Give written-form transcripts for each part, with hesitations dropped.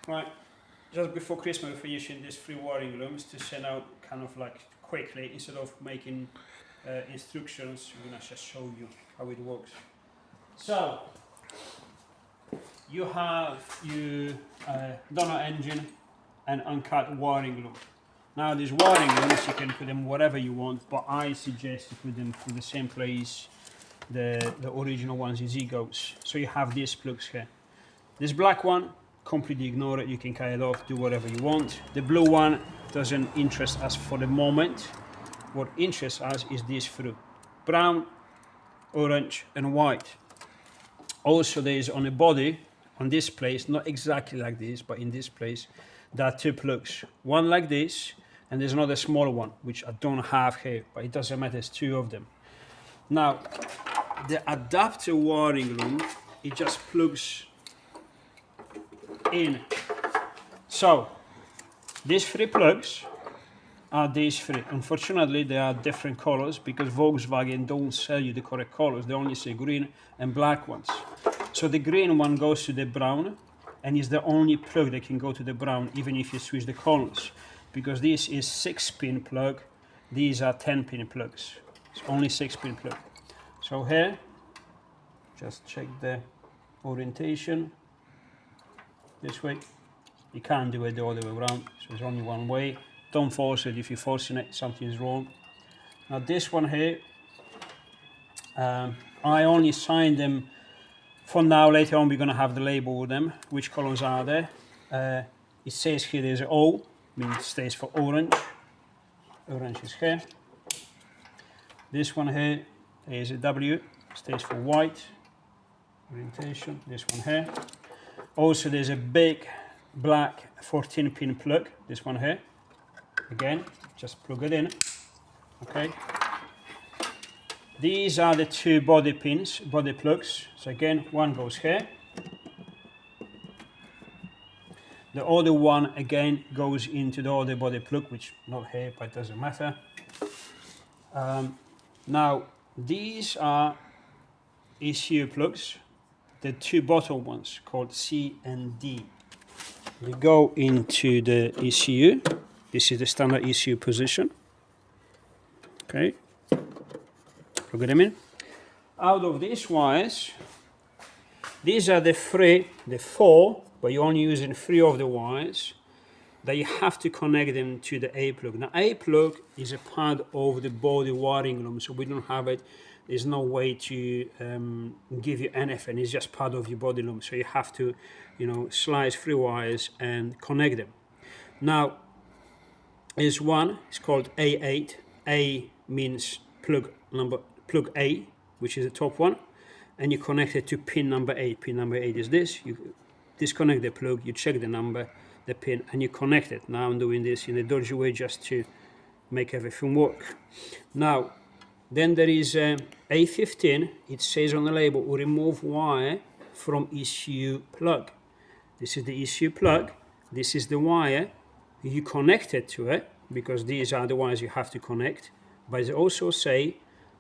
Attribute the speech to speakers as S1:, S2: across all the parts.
S1: Right, just before Christmas we're finishing these 3 wiring looms to send out kind of like quickly instead of making instructions. I'm gonna just show you how it works. So you have your donor engine and uncut wiring loom. Now these wiring looms you can put them wherever you want, but I suggest you put them to the same place the original ones is goes. So you have these plugs here. This black one, completely ignore it, you can cut it off, do whatever you want. The blue one doesn't interest us for the moment. What interests us is this through. Brown, orange and white. Also there is on the body, on this place, not exactly like this, but in this place, there are 2 plugs. One like this, and there's another smaller one, which I don't have here, but it doesn't matter, there's 2 of them. Now, the adapter wiring loom, it just plugs in. So, these 3 plugs are these 3. Unfortunately, they are different colors because Volkswagen don't sell you the correct colors. They only say green and black ones. So the green one goes to the brown and is the only plug that can go to the brown even if you switch the colors. Because this is 6-pin plug, these are 10-pin plugs. It's only 6-pin plug. So here, just check the orientation. This way, you can't do it the other way around, so there's only one way. Don't force it. If you're forcing it, something's wrong. Now this one here, I only signed them for now. Later on we're going to have the label with them, which colors are there. It says here there's an O, means it stays for orange. Orange is here. This one here is a W, stays for white. Orientation, this one here. Also there's a big black 14-pin plug, this one here. Again, just plug it in, okay. These are the 2 body pins, body plugs. So again, one goes here. The other one again goes into the other body plug, which not here, but it doesn't matter. Now, these are ECU plugs, the 2 bottom ones called C and D. They go into the ECU. This is the standard ECU position. Okay, plug them in. Out of these wires, these are the 4, but you're only using 3 of the wires that you have to connect them to the A plug. Now A plug is a part of the body wiring loom, so we don't have it. There's no way to give you anything. It's just part of your body loom. So you have to, slice 3 wires and connect them. Now, there's one. It's called A8. A means plug A, which is the top one, and you connect it to pin number 8. Pin number 8 is this. You disconnect the plug. You check the number, the pin, and you connect it. Now I'm doing this in a dodgy way just to make everything work. Now, then there is A15, it says on the label, remove wire from ECU plug. This is the ECU plug, this is the wire, you connect it to it, because these are the wires you have to connect, but they also say,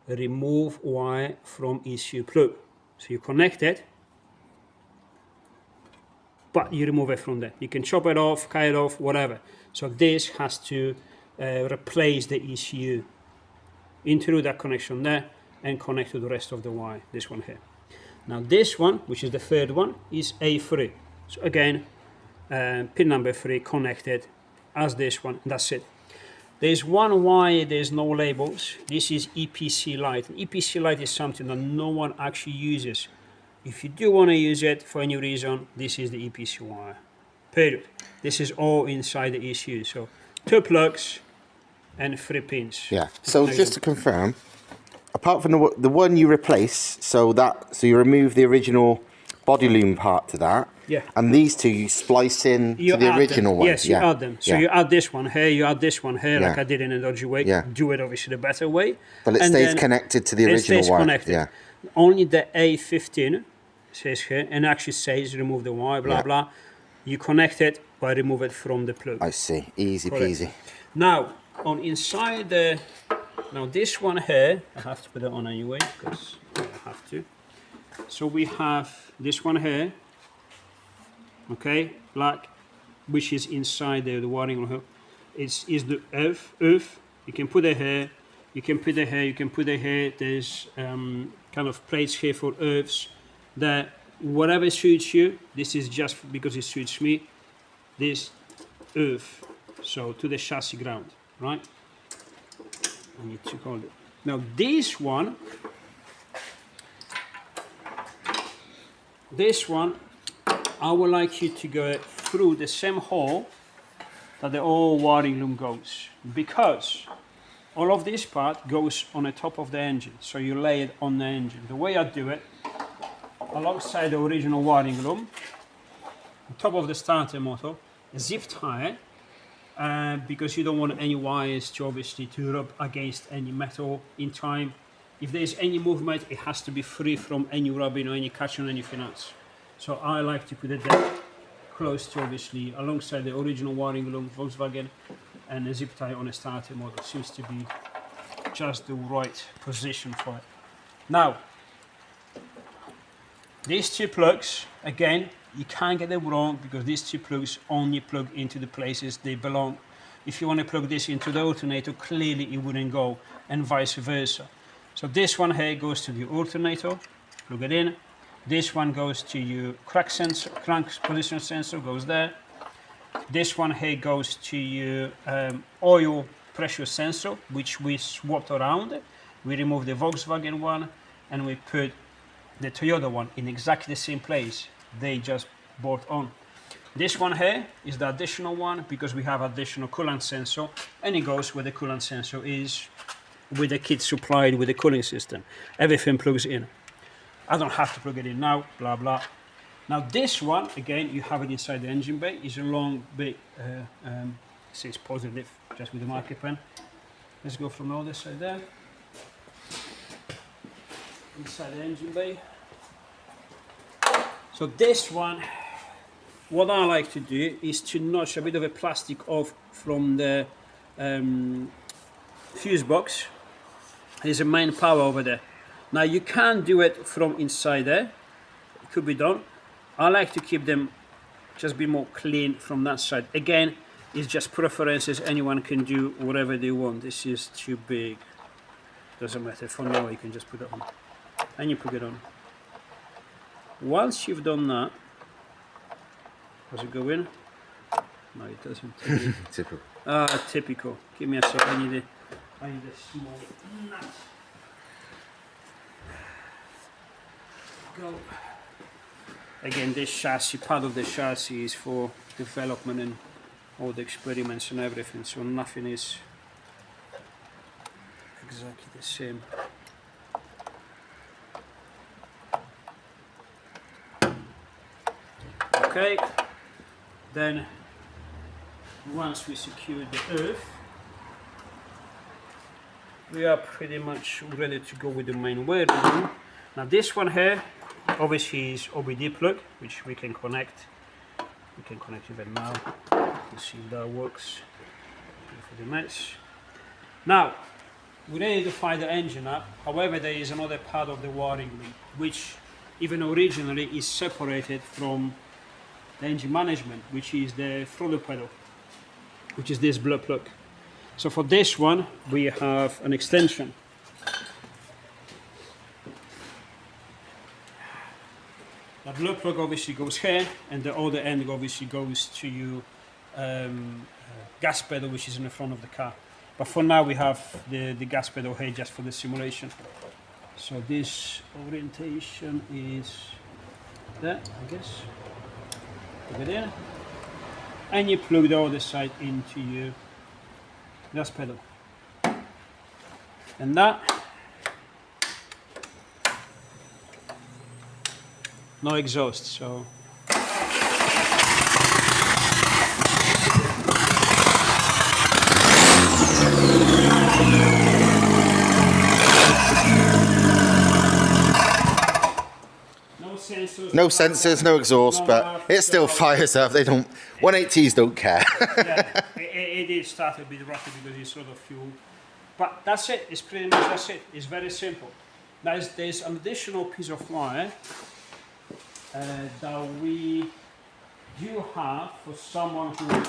S1: remove wire from ECU plug. So you connect it, but you remove it from there. You can chop it off, cut it off, whatever. So this has to replace the ECU. Into that connection there and connect to the rest of the wire, this one here. Now this one, which is the 3rd one, is A3. So again, pin number 3 connected as this one, and that's it. There's one wire, there's no labels. This is EPC light. EPC light is something that no one actually uses. If you do want to use it for any reason, this is the EPC wire. Period. This is all inside the ECU. So 2 plugs and 3 pins.
S2: Yeah. So just to confirm, apart from the one you replace, so you remove the original body loom part to that.
S1: Yeah.
S2: And these 2 you splice in to the original one.
S1: Yes, you add them. So you add this one here, you add this one here, like I did in a dodgy way.
S2: Yeah.
S1: Do it obviously the better way.
S2: But it stays connected to the original wire. Connected.
S1: Yeah. Only the A15 says here, and actually says remove the wire, blah blah. You connect it, but remove it from the plug.
S2: I see. Easy peasy.
S1: Now, on inside the, this one here, I have to put it on anyway because I have to. So we have this one here, okay, black, which is inside the wiring loom, is the earth. You can put it here, you can put it here, you can put it here. There's kind of plates here for earths that whatever suits you. This is just because it suits me. This earth, so to the chassis ground, right? I need to hold it. Now this one, I would like you to go through the same hole that the old wiring loom goes, because all of this part goes on the top of the engine, so you lay it on the engine. The way I do it, alongside the original wiring loom, on top of the starter motor, zip tie it, because you don't want any wires to obviously to rub against any metal in time. If there's any movement, it has to be free from any rubbing or any catching or anything else. So I like to put it there, close to obviously alongside the original wiring loom Volkswagen, and a zip tie on a starter motor seems to be just the right position for it. Now, these two plugs, again, you can't get them wrong, because these two plugs only plug into the places they belong. If you want to plug this into the alternator, clearly it wouldn't go, and vice versa. So this one here goes to the alternator, plug it in. This one goes to your crank position sensor, goes there. This one here goes to your oil pressure sensor, which we swapped around. We removed the Volkswagen one and we put the Toyota one in exactly the same place. They just bought on. This one here is the additional one, because we have additional coolant sensor, and it goes where the coolant sensor is, with the kit supplied with the cooling system. Everything plugs in. I don't have to plug it in now, blah blah. Now this one, again, you have it inside the engine bay. It's a long big, says positive, just with the marker pen. Let's go from the other side there. Inside the engine bay. So this one, what I like to do is to notch a bit of a plastic off from the fuse box. There's a main power over there. Now you can do it from inside there. It could be done. I like to keep them just be more clean from that side. Again, it's just preferences. Anyone can do whatever they want. This is too big. Doesn't matter. For now, you can just put it on. And you put it on. Once you've done that, does it go in? No, it doesn't.
S2: Typical.
S1: Typical. Give me a sec. I need a small nut. Go. Again, this chassis, part of the chassis is for development and all the experiments and everything, so nothing is exactly the same. Okay, then once we secure the earth, we are pretty much ready to go with the main wiring loom. Now this one here, obviously is OBD plug, which we can connect. We can connect even now. Let's see if that works. For the mess. Now, we're ready to fire the engine up. However, there is another part of the wiring loom, which even originally is separated from the engine management, which is the throttle pedal, which is this blue plug. So for this one, we have an extension. The blue plug obviously goes here, and the other end obviously goes to your gas pedal, which is in the front of the car. But for now, we have the gas pedal here just for the simulation. So this orientation is there, I guess. Plug it in, and you plug the other side into your gas pedal, and that. No exhaust, so
S2: no sensors, no exhaust, but it still fires up. They don't. 180s don't care.
S1: Yeah, it is started a bit rocky because it's sort of fuel, but that's it. It's pretty much that's it. It's very simple. Now there's an additional piece of wire that we do have for someone who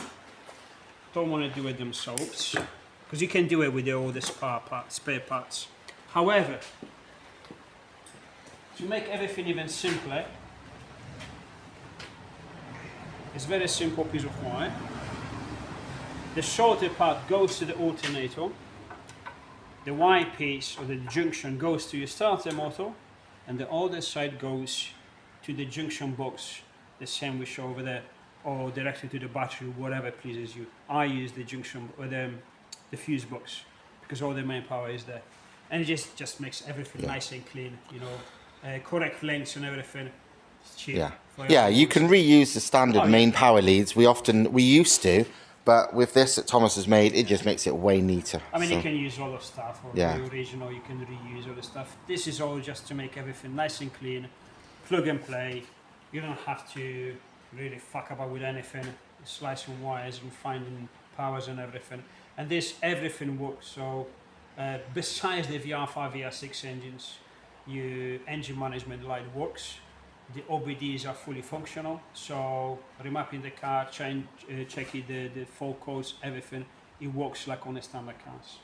S1: don't want to do it themselves, because you can do it with all the spare parts. However, to make everything even simpler, it's a very simple piece of wire. The shorter part goes to the alternator. The wide piece or the junction goes to your starter motor, and the other side goes to the junction box, the same we show over there, or directly to the battery, whatever pleases you. I use the junction or the fuse box because all the main power is there, and it just makes everything nice and clean. You know, correct lengths and everything. It's cheap.
S2: Yeah, you can reuse the standard main power leads. We used to. But with this that Thomas has made, it just makes it way neater.
S1: I mean, you can use all the stuff, or
S2: Yeah.
S1: the original, you can reuse all the stuff. This is all just to make everything nice and clean, plug and play. You don't have to really fuck about with anything, slicing wires and finding powers and everything. And this, everything works. So besides the VR5, VR6 engines, your engine management light works. The OBDs are fully functional, so remapping the car, checking the fault codes, everything, it works like on the standard cars.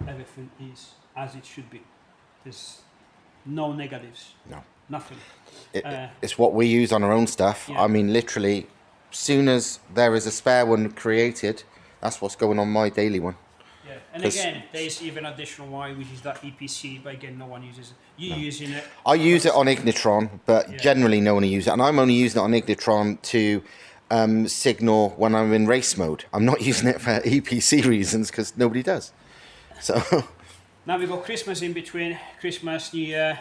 S1: Everything is as it should be. There's no negatives.
S2: No.
S1: Nothing.
S2: It's what we use on our own stuff.
S1: Yeah.
S2: I mean, literally, soon as there is a spare one created, that's what's going on my daily one.
S1: Yeah, and again, there's even additional wire, which is that EPC, but again, no one uses it. You're using it.
S2: I use it on Ignitron, but generally no one uses it. And I'm only using it on Ignitron to signal when I'm in race mode. I'm not using it for EPC reasons because nobody does. So
S1: now we've got Christmas in between, Christmas, New Year,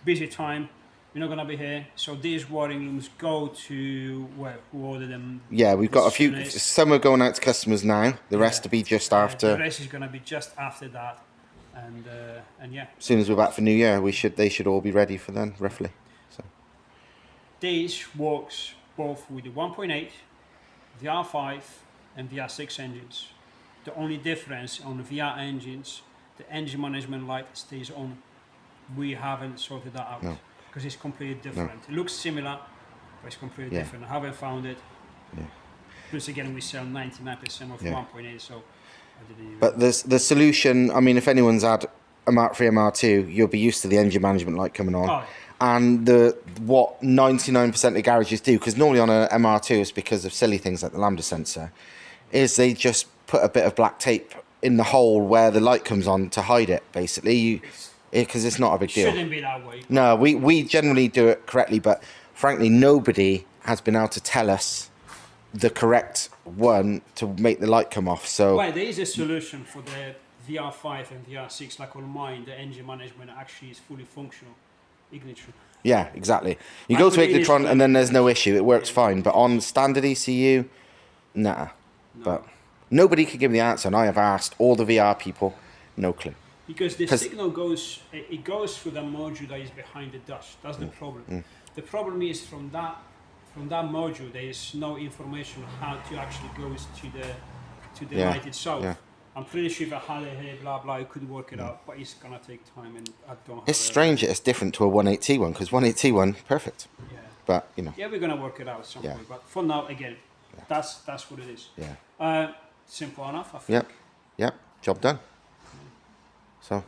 S1: busy time. We're not going to be here. So these wiring looms go to who ordered them.
S2: Yeah, we've got a few. Some are going out to customers now. The rest to be just after.
S1: The rest is going to be just after that, and yeah.
S2: As soon as we're back for New Year, they should all be ready for then, roughly. So
S1: this works both with the 1.8, VR5, and VR6 engines. The only difference on the VR engines, the engine management light stays on. We haven't sorted that out.
S2: No.
S1: Because it's completely different. It looks similar, but it's completely different. I haven't found it. Plus, again, we sell 99% of 1.8, so I didn't even.
S2: But the solution, I mean, if anyone's had a Mark III MR2, you'll be used to the engine management light coming on. And what 99% of garages do, because normally on a MR2 it's because of silly things like the lambda sensor, is they just put a bit of black tape in the hole where the light comes on to hide it, basically. Because it's not a big deal.
S1: Shouldn't be that way.
S2: No, we generally do it correctly, but frankly, nobody has been able to tell us the correct one to make the light come off. So,
S1: well, there is a solution for the VR5 and VR6, like on mine. The engine management actually is fully functional. Ignitron.
S2: Yeah, exactly. You go to Ignitron and then there's no issue. It works fine. But on standard ECU, nah. No. But nobody could give me the answer, and I have asked all the VR people, no clue.
S1: Because the signal goes through the module that is behind the dash. That's the problem. The problem is from that module there is no information how to actually goes to the light itself. Yeah. I'm pretty sure if I had it here, blah blah, I could work it out, but it's gonna take time, and I don't.
S2: It's strange. It's different to a 180 one because 180 one perfect. Yeah. But you know.
S1: Yeah, we're gonna work it out at some point. But for now, again, that's what it is.
S2: Yeah.
S1: Simple enough, I think.
S2: Yep. Job done. So,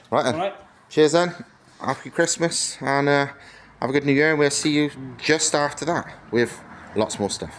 S2: right then.
S1: All right.
S2: Cheers then. Happy Christmas and have a good New Year. And we'll see you just after that with lots more stuff.